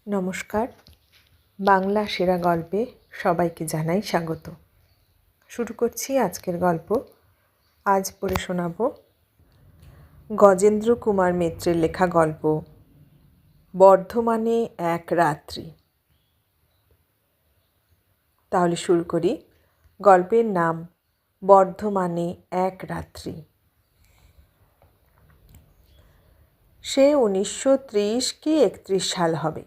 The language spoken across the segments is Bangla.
নমস্কার। বাংলা সেরা গল্পে সবাইকে জানাই স্বাগত। শুরু করছি আজকের গল্প। আজ পড়ে শোনাব গজেন্দ্র কুমার মিত্রের লেখা গল্প বর্ধমানে এক রাত্রি। তাহলে শুরু করি। গল্পের নাম বর্ধমানে এক রাত্রি। সে 1930 কি 31 সাল হবে,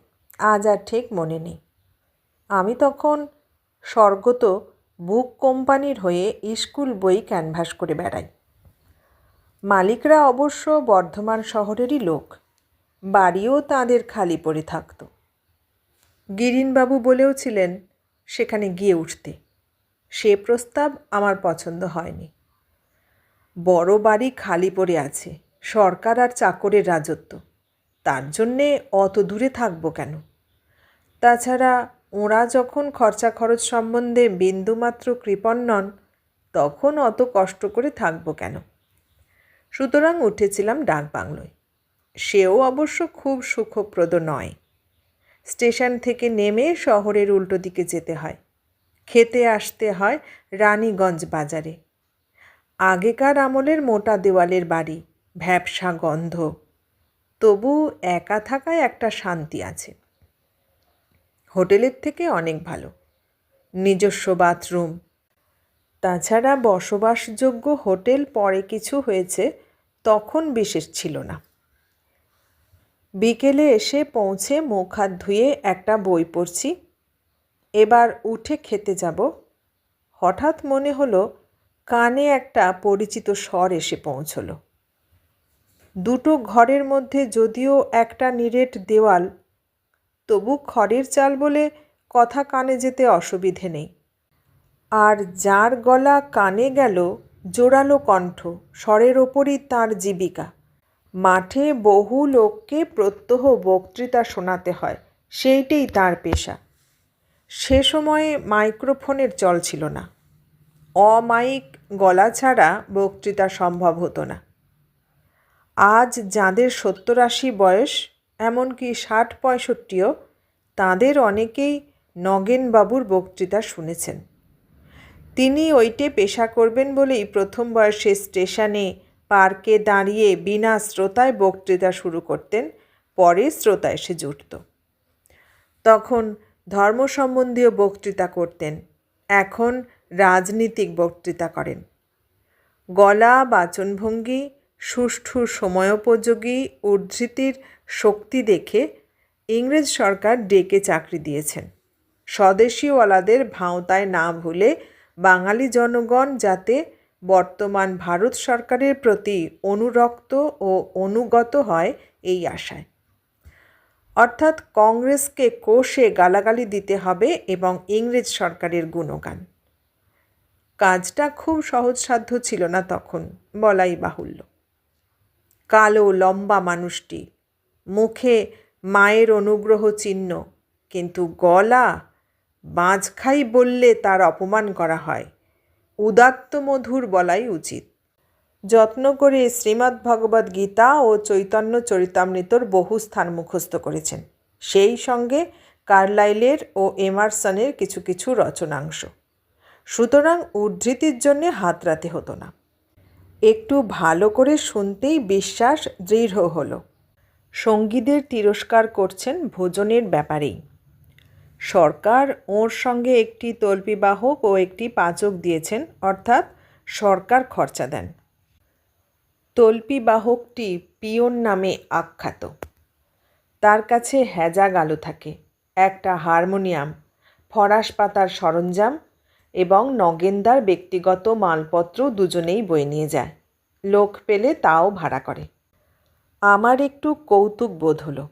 আজ আর ঠিক মনে নেই। আমি তখন স্বর্গত বুক কোম্পানির হয়ে স্কুল বই ক্যানভাস করে বেড়াই। মালিকরা অবশ্য বর্ধমান শহরেরই লোক, বাড়িও তাঁদের খালি পড়ে থাকত। গিরিনবাবু বলেও ছিলেন সেখানে গিয়ে উঠতে। সে প্রস্তাব আমার পছন্দ হয়নি। বড় বাড়ি খালি পড়ে আছে, সরকার আর চাকরের রাজত্ব, তার জন্যে অত দূরে থাকবো কেন? তাছাড়া ওরা যখন খরচা খরচ সম্বন্ধে বিন্দুমাত্র কৃপণ নন, তখন অত কষ্ট করে থাকবো কেন? সুতরাং উঠেছিলাম ডাকবাংলোয়। সেও অবশ্য খুব সুখপ্রদ নয়। স্টেশন থেকে নেমে শহরের উল্টো দিকে যেতে হয়, খেতে আসতে হয় রানীগঞ্জ বাজারে। আগেকার আমলের মোটা দেওয়ালের বাড়ি, ভ্যাপসা গন্ধ, তবু একা থাকায় একটা শান্তি আছে। হোটেলের থেকে অনেক ভালো, নিজস্ব বাথরুম। তাছাড়া বসবাসযোগ্য হোটেল পরে কিছু হয়েছে, তখন বিশেষ ছিল না। বিকেলে এসে পৌঁছে মুখ হাত ধুয়ে একটা বই পড়ছি। এবার উঠে খেতে যাব। হঠাৎ মনে হলো কানে একটা পরিচিত স্বর এসে পৌঁছল। দুটো ঘরের মধ্যে যদিও একটা নিরেট দেওয়াল, তবু খড়ের চাল বলে কথা কানে যেতে অসুবিধে নেই। আর যার গলা কানে গেল, জোরালো কণ্ঠ, স্বরের ওপরই তাঁর জীবিকা। মাঠে বহু লোককে প্রত্যহ বক্তৃতা শোনাতে হয়, সেইটেই তাঁর পেশা। সে সময়ে মাইক্রোফোনের চল ছিল না, অমাইক গলা ছাড়া বক্তৃতা সম্ভব হতো না। আজ যাদের 70-80 বয়স, এমনকি 60-65ও, তাঁদের অনেকেই নগেনবাবুর বক্তৃতা শুনেছেন। তিনি ওইটে পেশা করবেন বলেই প্রথম বয়সে স্টেশনে পার্কে দাঁড়িয়ে বিনা শ্রোতায় বক্তৃতা শুরু করতেন, পরে শ্রোতা এসে জুটত। তখন ধর্ম সম্বন্ধীয় বক্তৃতা করতেন, এখন রাজনীতিক বক্তৃতা করেন। গলা, বাচনভঙ্গি, সুষ্ঠু সময়োপযোগী উদ্ধৃতির শক্তি দেখে ইংরেজ সরকার ডেকে চাকরি দিয়েছেন। স্বদেশীওয়ালাদের ভাঁওতায় না ভুলে বাঙালি জনগণ যাতে বর্তমান ভারত সরকারের প্রতি অনুরক্ত ও অনুগত হয়, এই আশায়। অর্থাৎ কংগ্রেসকে কোষে গালাগালি দিতে হবে এবং ইংরেজ সরকারের গুণগান। কাজটা খুব সহজসাধ্য ছিল না তখন, বলাই বাহুল্য। কালো লম্বা মানুষটি, মুখে মায়ের অনুগ্রহ চিহ্ন, কিন্তু গলা, বাঁচখাই বললে তার অপমান করা হয়, উদাত্ত মধুর বলাই উচিত। যত্ন করে শ্রীমদ্ ভগবদ্ গীতা ও চৈতন্য চরিতামৃতর বহু স্থান মুখস্থ করেছেন, সেই সঙ্গে কার্লাইলের ও এমারসনের কিছু কিছু রচনাংশ। সুতরাং উদ্ধৃতির জন্যে হাতড়াতে হতো না। একটু ভালো করে শুনতেই বিশ্বাস দৃঢ় হলো। সঙ্গীদের তিরস্কার করছেন ভোজনের ব্যাপারেই। সরকার ওর সঙ্গে একটি তল্পিবাহক ও একটি পাচক দিয়েছেন, অর্থাৎ সরকার খরচা দেন। তল্পিবাহকটি পিয়ন নামে আখ্যাত। তার কাছে হ্যাজাগ আলো থাকে, একটা হারমোনিয়াম, ফরাস পাতার সরঞ্জাম এবং নগেনদার ব্যক্তিগত মালপত্র দুজনেই বয়ে নিয়ে যায়। লোক পেলে তাও ভাড়া করে। আমার একটু কৌতুক বোধ হলো।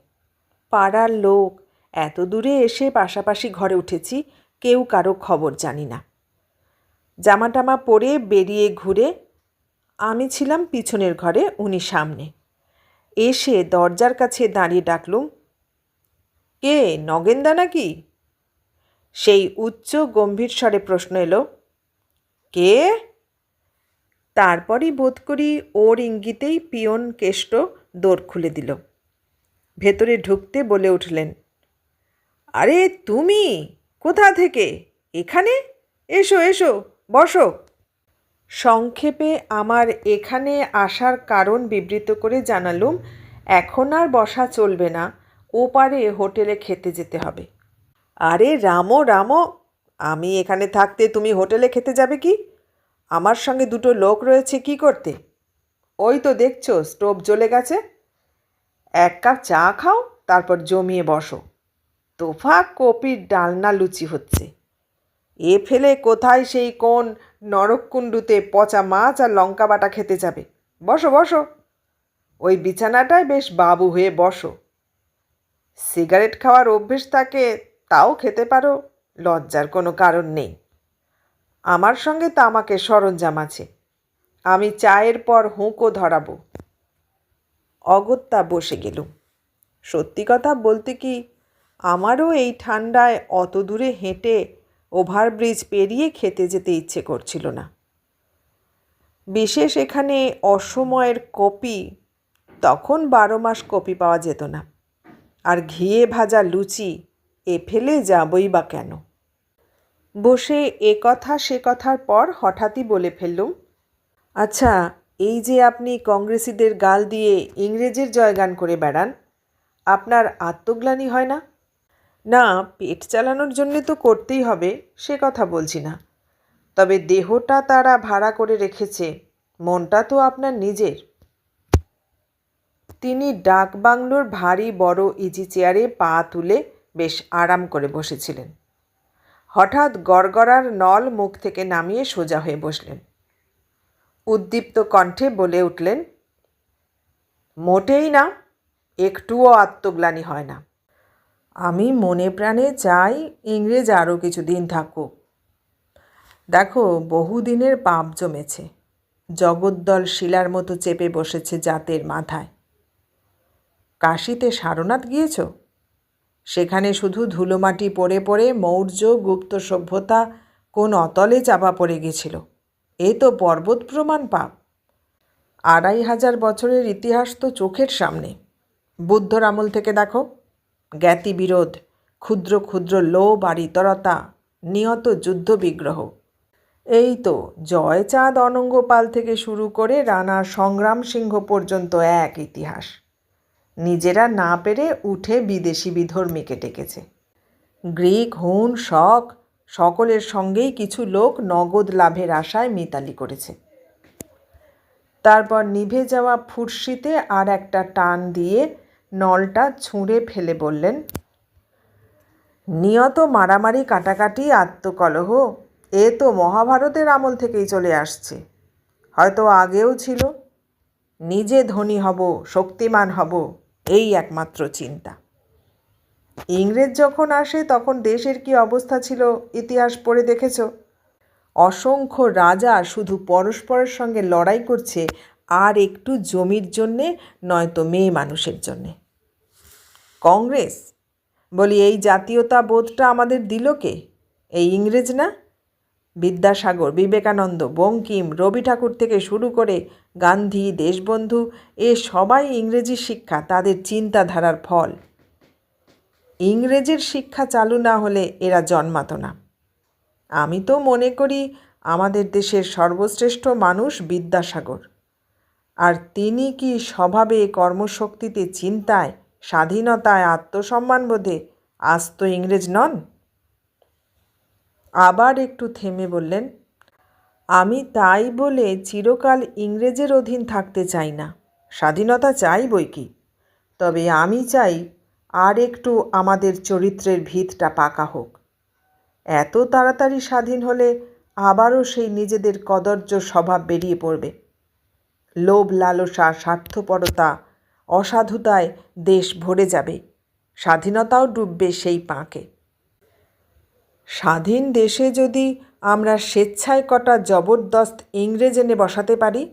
পাড়ার লোক, এত দূরে এসে পাশাপাশি ঘরে উঠেছি, কেউ কারো খবর জানি না। জামাটামা পরে বেরিয়ে ঘুরে আমি ছিলাম পিছনের ঘরে, উনি সামনে। এসে দরজার কাছে দাঁড়িয়ে ডাকলুম, কে, নগেনদা নাকি? সেই উচ্চ গম্ভীর স্বরে প্রশ্ন এলো, কে? তারপরই বোধ করি ওর ইঙ্গিতেই পিয়ন কেষ্ট দোর খুলে দিল। ভেতরে ঢুকতে বলে উঠলেন, আরে তুমি কোথা থেকে? এখানে? এসো এসো, বসো। সংক্ষেপে আমার এখানে আসার কারণ বিবৃত করে জানালুম, এখন আর বসা চলবে না, ওপারে হোটেলে খেতে যেতে হবে। আরে রামো রামো, আমি এখানে থাকতে তুমি হোটেলে খেতে যাবে কি? আমার সঙ্গে দুটো লোক রয়েছে কি করতে? ওই তো দেখছো স্টোভ জ্বলে গেছে। এক কাপ চা খাও, তারপর জমিয়ে বসো। তোফা কপির ডালনা লুচি হচ্ছে। এ ফেলে কোথায় সেই কোন নরককুণ্ডুতে পচা মাছ আর লঙ্কা বাটা খেতে যাবে? বসো বসো, ওই বিছানাটায় বেশ বাবু হয়ে বসো। সিগারেট খাওয়ার অভ্যেস থাকে তাও খেতে পারো, লজ্জার কোনো কারণ নেই। আমার সঙ্গে তামাকের সরঞ্জাম আছে, আমি চায়ের পর হুঁকো ধরাবো। অগত্যা বসে গেলুম। সত্যি কথা বলতে কি, আমারও এই ঠান্ডায় অত দূরে হেঁটে ওভারব্রিজ পেরিয়ে খেতে যেতে ইচ্ছে করছিল না। বিশেষ এখানে অসময়ের কপি, তখন 12 মাস কপি পাওয়া যেত না। আর ঘিয়ে ভাজা লুচি এ ফেলে যাবই বা কেন? বসে এ কথা সে কথার পর হঠাৎই বলে ফেললুম, আচ্ছা, এই যে আপনি কংগ্রেসিদের গাল দিয়ে ইংরেজের জয়গান করে বেড়ান, আপনার আত্মগ্লানি হয় না? না, পেট চালানোর জন্যে তো করতেই হবে, সে কথা বলছি না। তবে দেহটা তারা ভাড়া করে রেখেছে, মনটা তো আপনার নিজের। তিনি ডাক বাংলোর ভারী বড় ইজি চেয়ারে পা তুলে বেশ আরাম করে বসেছিলেন। হঠাৎ গড়গড়ার নল মুখ থেকে নামিয়ে সোজা হয়ে বসলেন। উদ্দীপ্ত কণ্ঠে বলে উঠলেন, মোটেই না, একটুও আত্মগ্লানি হয় না। আমি মনে প্রাণে চাই ইংরেজ আরও কিছুদিন থাকুক। দেখো, বহুদিনের পাপ জমেছে, জগদ্দল শিলার মতো চেপে বসেছে জাতের মাথায়। কাশীতে সারনাথ গিয়েছ? সেখানে শুধু ধুলোমাটি পড়ে পড়ে মৌর্য গুপ্ত সভ্যতা কোন অতলে চাপা পড়ে গেছিল। এ তো পর্বত প্রমাণ পাপ। 2500 বছরের ইতিহাস তো চোখের সামনে। বুদ্ধর আমল থেকে দেখো, জ্ঞাতিবিরোধ, ক্ষুদ্র ক্ষুদ্র লোভ আর ইতরতা, নিয়ত যুদ্ধ বিগ্রহ। এই তো জয়চাঁদ অনঙ্গপাল থেকে শুরু করে রানা সংগ্রাম সিংহ পর্যন্ত এক ইতিহাস। নিজেরা না পেরে উঠে বিদেশি বিধর্মীকে ডেকেছে। গ্রিক, হুন, শক সকলের সঙ্গেই কিছু লোক নগদ লাভের আশায় মিতালি করেছে। তারপর নিভে যাওয়া ফুরসিতে আর একটা টান দিয়ে নলটা ছুঁড়ে ফেলে বললেন, নিয়ত মারামারি কাটাকাটি আত্মকলহ এ তো মহাভারতের আমল থেকেই চলে আসছে, হয়তো আগেও ছিল। নিজে ধনী হব, শক্তিমান হব, এই একমাত্র চিন্তা। ইংরেজ যখন আসে তখন দেশের কি অবস্থা ছিল ইতিহাস পড়ে দেখেছ। অসংখ্য রাজা শুধু পরস্পরের সঙ্গে লড়াই করছে আর একটু জমির জন্যে, নয়তো মেয়ে মানুষের জন্যে। কংগ্রেস বলি, এই জাতীয়তা বোধটা আমাদের দিল কে? এই ইংরেজ না? বিদ্যাসাগর, বিবেকানন্দ, বঙ্কিম, রবি ঠাকুর থেকে শুরু করে গান্ধী, দেশবন্ধু, এ সবাই ইংরেজি শিক্ষা তাদের চিন্তাধারার ফল। ইংরেজের শিক্ষা চালু না হলে এরা জন্মাতো না। আমি তো মনে করি আমাদের দেশের সর্বশ্রেষ্ঠ মানুষ বিদ্যাসাগর। আর তিনি কি স্বভাবে, কর্মশক্তিতে, চিন্তায়, স্বাধীনতায়, আত্মসম্মানবোধে আস্ত ইংরেজ নন? আবার একটু থেমে বললেন, আমি তাই বলে চিরকাল ইংরেজের অধীন থাকতে চাই না, স্বাধীনতা চাই বই কি। তবে আমি চাই আর একটু আমাদের চরিত্রের ভিতটা পাকা হোক। এত তাড়াতাড়ি স্বাধীন হলে আবারও সেই নিজেদের কদর্য স্বভাব বেরিয়ে পড়বে। লোভ, লালসা, স্বার্থপরতা, অসাধুতায় দেশ ভরে যাবে, স্বাধীনতাও ডুববে সেই পাঁকে। স্বাধীন দেশে যদি আমরা স্বেচ্ছায় কটা জবরদস্ত ইংরেজ এনে বসাতে পারি,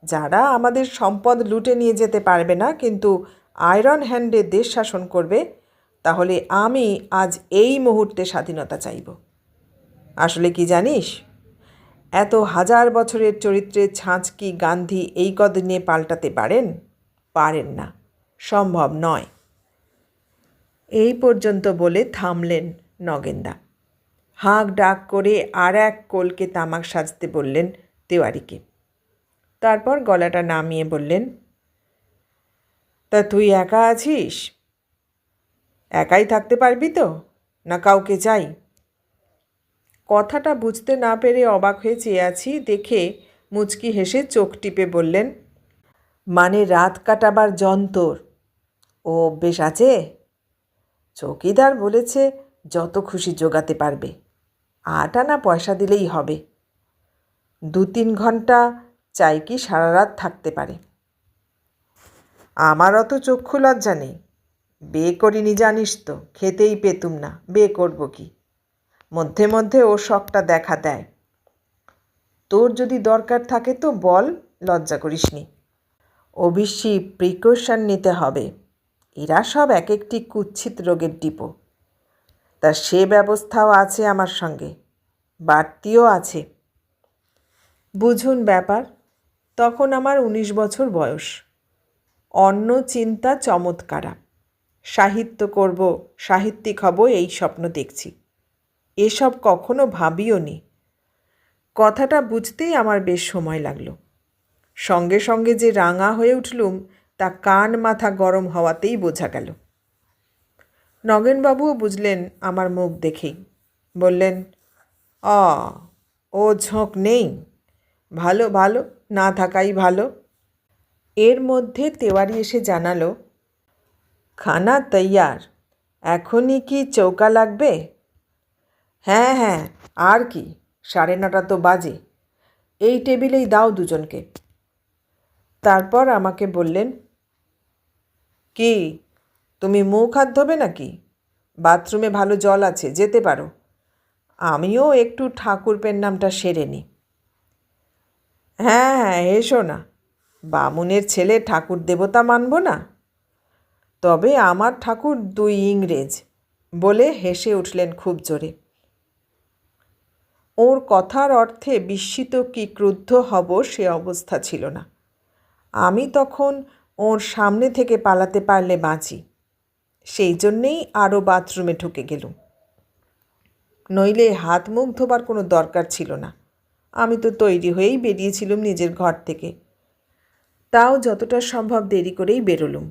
যারা আমাদের সম্পদ লুটে নিয়ে যেতে পারবে না কিন্তু আয়রন হ্যান্ডে দেশ শাসন করবে, তাহলে আমি আজ এই মুহূর্তে স্বাধীনতা চাইব। আসলে কি জানিস, এত হাজার বছরের চরিত্রের ছাঁচ কি গান্ধী এই কদিনে পাল্টাতে পারেন? পারেন না, সম্ভব নয়। এই পর্যন্ত বলে থামলেন নগেনদা। হাঁক ডাক করে আর এক কলকে তামাক সাজতে বললেন তেওয়ারিকে। তারপর গলাটা নামিয়ে বললেন, তা তুই একা আছিস? একাই থাকতে পারবি তো, না কাউকে চাই? কথাটা বুঝতে না পেরে অবাক হয়ে চেয়ে আছি দেখে মুচকি হেসে চোখ টিপে বললেন, মানে রাত কাটাবার যন্তর ও অভ্যেস আছে? চৌকিদার বলেছে যত খুশি জোগাতে পারবে, 8 আনা পয়সা দিলেই হবে। 2-3 ঘন্টা চাই কি সারা রাত থাকতে পারে। আমার অত চক্ষু লজ্জা নেই, বিয়ে করিনি জানিস তো, খেতেই পেতুম না, বিয়ে করব কি? মধ্যে মধ্যে ও শখটা দেখা দেয়। তোর যদি দরকার থাকে তো বল, লজ্জা করিসনি। অবশ্যই প্রিকশন নিতে হবে, এরা সব এক একটি কুৎসিত রোগের ডিপো। তা সে ব্যবস্থাও আছে আমার সঙ্গে, বাড়তিও আছে। বুঝুন ব্যাপার, তখন আমার 19 বছর বয়স। অন্য চিন্তা চমৎকারা, সাহিত্য করব, সাহিত্যিক হব, এই স্বপ্ন দেখছি। এসব কখনো ভাবিও নি। কথাটা বুঝতেই আমার বেশ সময় লাগলো। সঙ্গে সঙ্গে যে রাঙা হয়ে উঠলুম তা কান মাথা গরম হওয়াতেই বোঝা গেল। নগেনবাবুও বুঝলেন আমার মুখ দেখেই, বললেন, ও ঝোঁক নেই, ভালো ভালো, না থাকাই ভালো। এর মধ্যে তেওয়ারি এসে জানালো, খানা তৈয়ার, এখনই কি চৌকা লাগবে? হ্যাঁ হ্যাঁ, আর কি, 9:30 তো বাজে, এই টেবিলেই দাও দুজনকে। তারপর আমাকে বললেন, কি তুমি মুখ হাত ধোবে নাকি? বাথরুমে ভালো জল আছে, যেতে পারো। আমিও একটু ঠাকুরপের নামটা সেরে নিই। হ্যাঁ হ্যাঁ, এসো না, বামুনের ছেলে ঠাকুর দেবতা মানব না? তবে আমার ঠাকুর 2 ইংরেজ, বলে হেসে উঠলেন খুব জোরে। ওর কথার অর্থে বিস্মিত কি ক্রুদ্ধ হব সে অবস্থা ছিল না। আমি তখন ওর সামনে থেকে পালাতে পারলে বাঁচি, সেই জন্যেই আরও বাথরুমে ঢুকে গেলুম। নইলে হাত মুখ ধোবার কোনো দরকার ছিল না, আমি তো তৈরি হয়েই বেরিয়েছিলুম নিজের ঘর থেকে। তাও যতটা সম্ভব দেরি করেই বেরোলুম।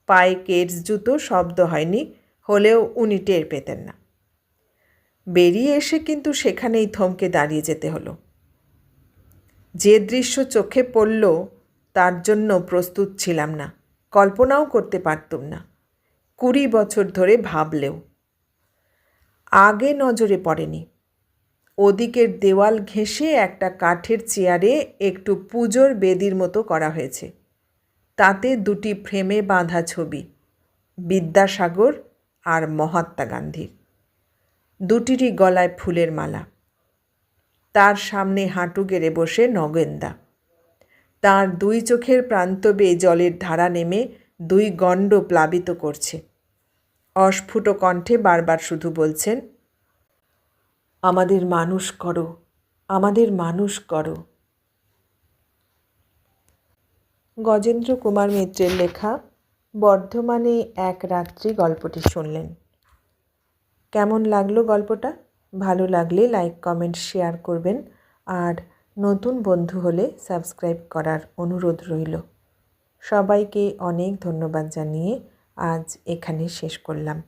পায়ে কেডস জুতো, শব্দ হয়নি, হলেও উনি টের পেতেন না। বেরিয়ে এসে কিন্তু সেখানেই থমকে দাঁড়িয়ে যেতে হলো। যে দৃশ্য চোখে পড়ল তার জন্য প্রস্তুত ছিলাম না, কল্পনাও করতে পারতুম না, 20 বছর ধরে ভাবলেও। আগে নজরে পড়েনি, ওদিকের দেওয়াল ঘেঁষে একটা কাঠের চেয়ারে একটু পুজোর বেদির মতো করা হয়েছে। তাতে 2টি ফ্রেমে বাঁধা ছবি, বিদ্যাসাগর আর মহাত্মা গান্ধীর। 2টিরই গলায় ফুলের মালা। তার সামনে হাঁটু গেড়ে বসে নগেনদা। তার 2 চোখের প্রান্ত বেয়ে জলের ধারা নেমে 2 গণ্ড প্লাবিত করছে। অস্ফুট কণ্ঠে বারবার শুধু বলছেন, আমাদের মানুষ করো, আমাদের মানুষ করো। গজেন্দ্র কুমার মিত্রের লেখা বর্ধমানে এক রাত্রি গল্পটি শুনলেন। কেমন লাগলো গল্পটা? ভালো লাগলে লাইক, কমেন্ট, শেয়ার করবেন, আর নতুন বন্ধু হলে সাবস্ক্রাইব করার অনুরোধ রইল। সবাইকে অনেক ধন্যবাদ জানিয়ে আজ এখানে শেষ করলাম।